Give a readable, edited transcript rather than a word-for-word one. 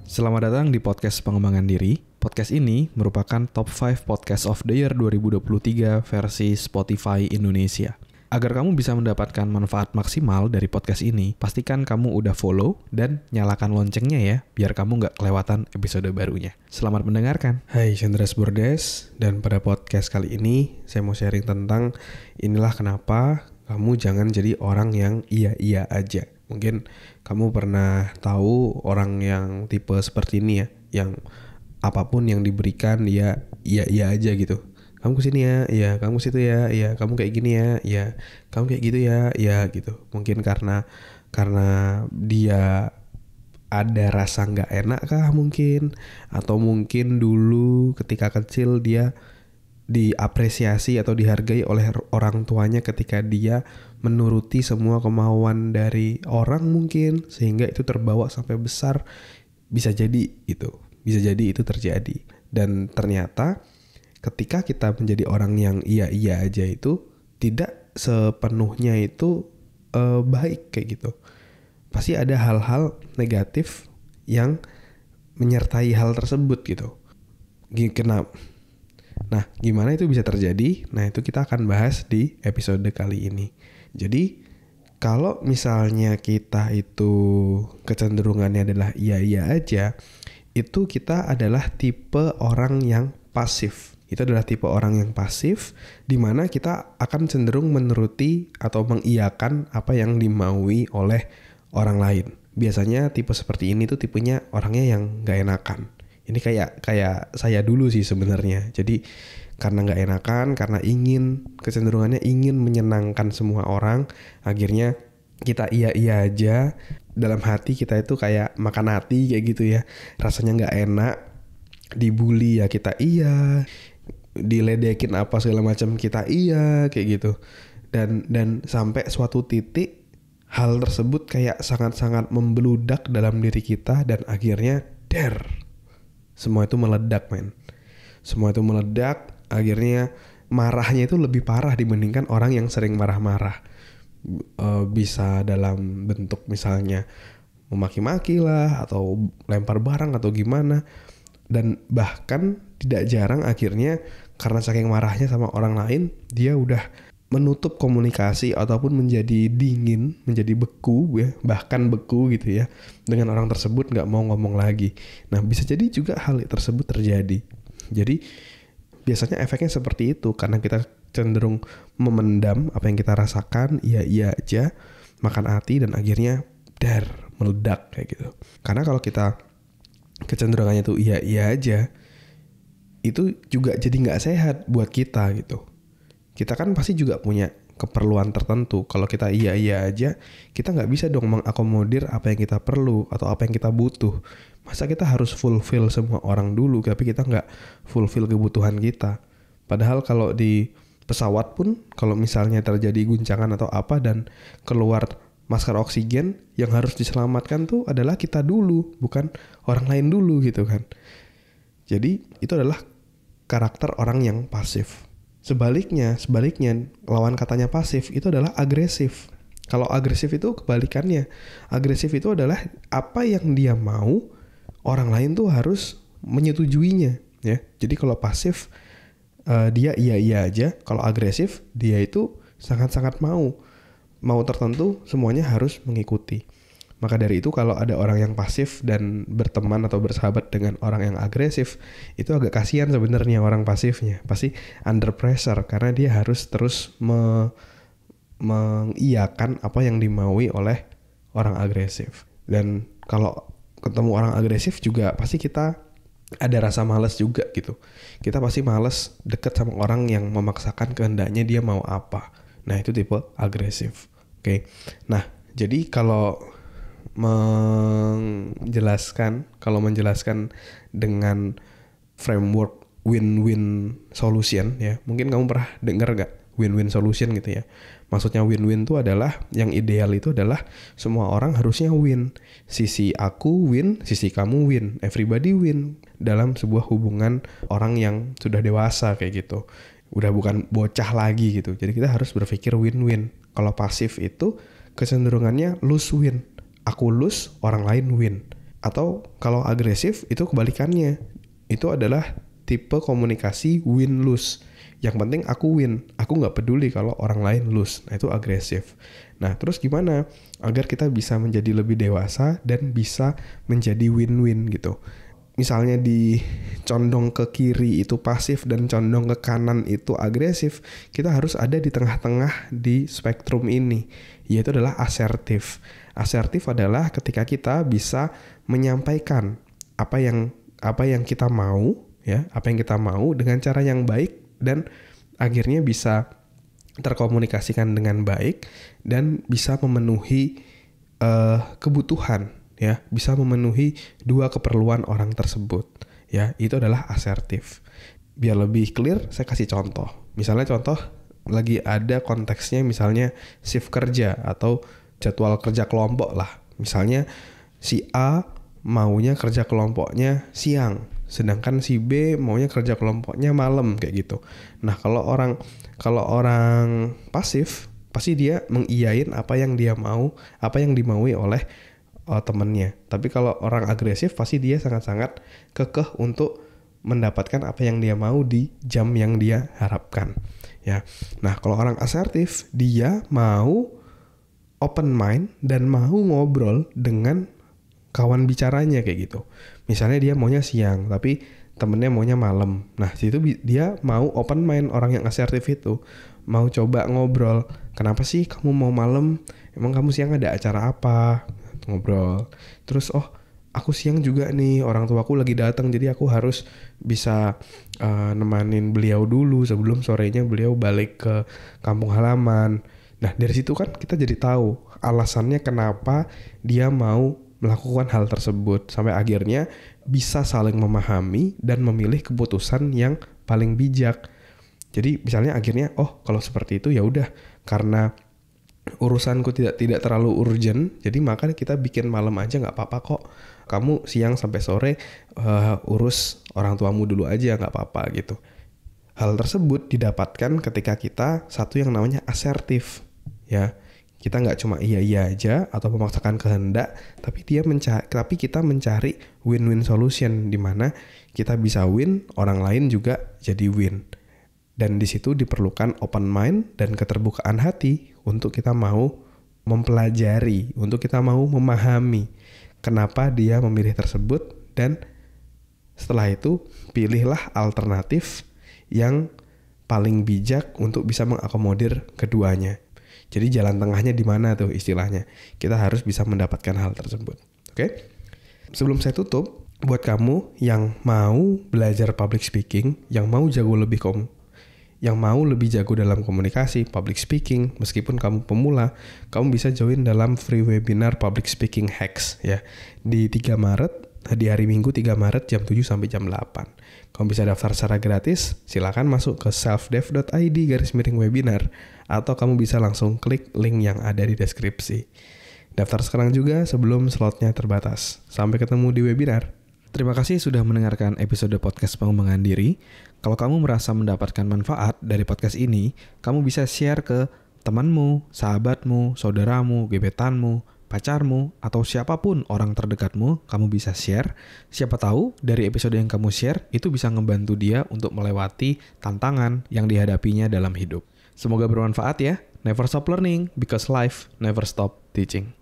Selamat datang di podcast pengembangan diri. Podcast ini merupakan top 5 podcast of the year 2023 versi Spotify Indonesia. Agar kamu bisa mendapatkan manfaat maksimal dari podcast ini, pastikan kamu udah follow dan nyalakan loncengnya ya, biar kamu nggak kelewatan episode barunya. Selamat mendengarkan. Hai, Chandras Bordes, dan pada podcast kali ini saya mau sharing tentang inilah kenapa kamu jangan jadi orang yang iya-iya aja. Mungkin kamu pernah tahu orang yang tipe seperti ini ya, yang apapun yang diberikan dia iya aja gitu. Kamu kesini ya, kamu situ ya, kamu kayak gini ya, kamu kayak gitu ya gitu. Mungkin karena dia ada rasa nggak enak kah mungkin, atau mungkin dulu ketika kecil dia diapresiasi atau dihargai oleh orang tuanya ketika dia menuruti semua kemauan dari orang mungkin, sehingga itu terbawa sampai besar. Bisa jadi itu terjadi. Dan ternyata ketika kita menjadi orang yang iya aja itu tidak sepenuhnya itu baik kayak gitu. Pasti ada hal-hal negatif yang menyertai hal tersebut gitu. Kenapa? Nah, gimana itu bisa terjadi? Nah, itu kita akan bahas di episode kali ini. Jadi, kalau misalnya kita itu kecenderungannya adalah iya aja, itu kita adalah tipe orang yang pasif. Itu adalah tipe orang yang pasif, di mana kita akan cenderung menuruti atau mengiyakan apa yang dimaui oleh orang lain. Biasanya tipe seperti ini tuh tipenya orangnya yang gak enakan. Ini kayak saya dulu sih sebenarnya. Jadi karena nggak enakan, karena kecenderungannya ingin menyenangkan semua orang, akhirnya kita iya aja. Dalam hati kita itu kayak makan hati kayak gitu ya. Rasanya nggak enak, dibully ya kita iya, diledekin apa segala macam kita iya kayak gitu. Dan sampai suatu titik hal tersebut kayak sangat-sangat membeludak dalam diri kita, dan akhirnya semua itu meledak, men. Semua itu meledak, akhirnya marahnya itu lebih parah dibandingkan orang yang sering marah-marah. Bisa dalam bentuk misalnya memaki-maki lah, atau lempar barang atau gimana. Dan bahkan tidak jarang akhirnya karena saking marahnya sama orang lain, dia udah menutup komunikasi ataupun menjadi dingin, menjadi beku ya, bahkan beku gitu ya, dengan orang tersebut, nggak mau ngomong lagi. Nah, bisa jadi juga hal tersebut terjadi. Jadi biasanya efeknya seperti itu, karena kita cenderung memendam apa yang kita rasakan, iya aja, makan hati, dan akhirnya meledak kayak gitu. Karena kalau kita kecenderungannya tuh iya aja, itu juga jadi nggak sehat buat kita gitu. Kita kan pasti juga punya keperluan tertentu. Kalau kita iya aja, kita nggak bisa dong mengakomodir apa yang kita perlu atau apa yang kita butuh. Masa kita harus fulfill semua orang dulu, tapi kita nggak fulfill kebutuhan kita. Padahal kalau di pesawat pun, kalau misalnya terjadi guncangan atau apa dan keluar masker oksigen, yang harus diselamatkan tuh adalah kita dulu, bukan orang lain dulu gitu kan. Jadi itu adalah karakter orang yang pasif. Sebaliknya, lawan katanya pasif itu adalah agresif. Kalau agresif itu kebalikannya. Agresif itu adalah apa yang dia mau, orang lain tuh harus menyetujuinya. Ya. Jadi kalau pasif, dia iya aja. Kalau agresif, dia itu sangat-sangat mau tertentu, semuanya harus mengikuti. Maka dari itu kalau ada orang yang pasif dan berteman atau bersahabat dengan orang yang agresif, itu agak kasihan sebenarnya orang pasifnya. Pasti under pressure karena dia harus terus mengiyakan apa yang dimaui oleh orang agresif. Dan kalau ketemu orang agresif juga pasti kita ada rasa malas juga gitu. Kita pasti malas deket sama orang yang memaksakan kehendaknya dia mau apa. Nah, itu tipe agresif. Oke. Nah, jadi kalau menjelaskan dengan framework win-win solution ya, mungkin kamu pernah dengar gak win-win solution gitu ya. Maksudnya win-win itu adalah, yang ideal itu adalah semua orang harusnya win. Sisi aku win, sisi kamu win, everybody win dalam sebuah hubungan orang yang sudah dewasa kayak gitu. Udah bukan bocah lagi gitu. Jadi kita harus berpikir win-win. Kalau pasif itu kecenderungannya lose win. Aku lose, orang lain win. Atau kalau agresif itu kebalikannya. Itu adalah tipe komunikasi win-lose. Yang penting aku win, aku nggak peduli kalau orang lain lose. Nah itu agresif. Nah terus gimana agar kita bisa menjadi lebih dewasa dan bisa menjadi win-win gitu. Misalnya di condong ke kiri itu pasif dan condong ke kanan itu agresif, kita harus ada di tengah-tengah di spektrum ini, yaitu adalah asertif. Asertif adalah ketika kita bisa menyampaikan apa yang kita mau, ya, apa yang kita mau dengan cara yang baik dan akhirnya bisa terkomunikasikan dengan baik dan bisa memenuhi kebutuhan, ya, bisa memenuhi dua keperluan orang tersebut, ya, itu adalah asertif. Biar lebih clear, saya kasih contoh. Misalnya contoh lagi ada konteksnya, misalnya shift kerja atau jadwal kerja kelompok lah. Misalnya si A maunya kerja kelompoknya siang, sedangkan si B maunya kerja kelompoknya malam kayak gitu. Nah, kalau orang pasif pasti dia mengiyain apa yang dia mau, apa yang dimaui oleh temannya. Tapi kalau orang agresif pasti dia sangat-sangat kekeh untuk mendapatkan apa yang dia mau di jam yang dia harapkan. Ya. Nah, kalau orang asertif dia mau open mind dan mau ngobrol dengan kawan bicaranya kayak gitu. Misalnya dia maunya siang, tapi temennya maunya malam. Nah, situ dia mau open mind, orang yang asertif itu. Mau coba ngobrol. Kenapa sih kamu mau malam? Emang kamu siang ada acara apa? Ngobrol. Terus, aku siang juga nih, orang tuaku lagi datang, jadi aku harus bisa nemanin beliau dulu sebelum sorenya beliau balik ke kampung halaman. Nah, dari situ kan kita jadi tahu alasannya kenapa dia mau melakukan hal tersebut, sampai akhirnya bisa saling memahami dan memilih keputusan yang paling bijak. Jadi misalnya akhirnya kalau seperti itu ya udah, karena urusanku tidak terlalu urgent, jadi makanya kita bikin malam aja, nggak apa-apa kok. Kamu siang sampai sore urus orang tuamu dulu aja, nggak apa-apa gitu. Hal tersebut didapatkan ketika kita satu yang namanya asertif, ya. Kita nggak cuma iya aja atau memaksakan kehendak, tapi kita mencari win-win solution, di mana kita bisa win, orang lain juga jadi win. Dan di situ diperlukan open mind dan keterbukaan hati untuk kita mau mempelajari, untuk kita mau memahami kenapa dia memilih tersebut, dan setelah itu pilihlah alternatif yang paling bijak untuk bisa mengakomodir keduanya. Jadi jalan tengahnya di mana tuh istilahnya. Kita harus bisa mendapatkan hal tersebut. Oke? Sebelum saya tutup, buat kamu yang mau belajar public speaking, yang mau lebih jago dalam komunikasi, public speaking, meskipun kamu pemula, kamu bisa join dalam free webinar Public Speaking Hacks ya. Di hari Minggu 3 Maret jam 7 sampai jam 8. Kamu bisa daftar secara gratis, silakan masuk ke selfdev.id/webinar atau kamu bisa langsung klik link yang ada di deskripsi. Daftar sekarang juga sebelum slotnya terbatas. Sampai ketemu di webinar. Terima kasih sudah mendengarkan episode podcast pengembangan diri. Kalau kamu merasa mendapatkan manfaat dari podcast ini, kamu bisa share ke temanmu, sahabatmu, saudaramu, gebetanmu, pacarmu, atau siapapun orang terdekatmu, kamu bisa share. Siapa tahu dari episode yang kamu share itu bisa ngebantu dia untuk melewati tantangan yang dihadapinya dalam hidup. Semoga bermanfaat ya. Never stop learning because life never stop teaching.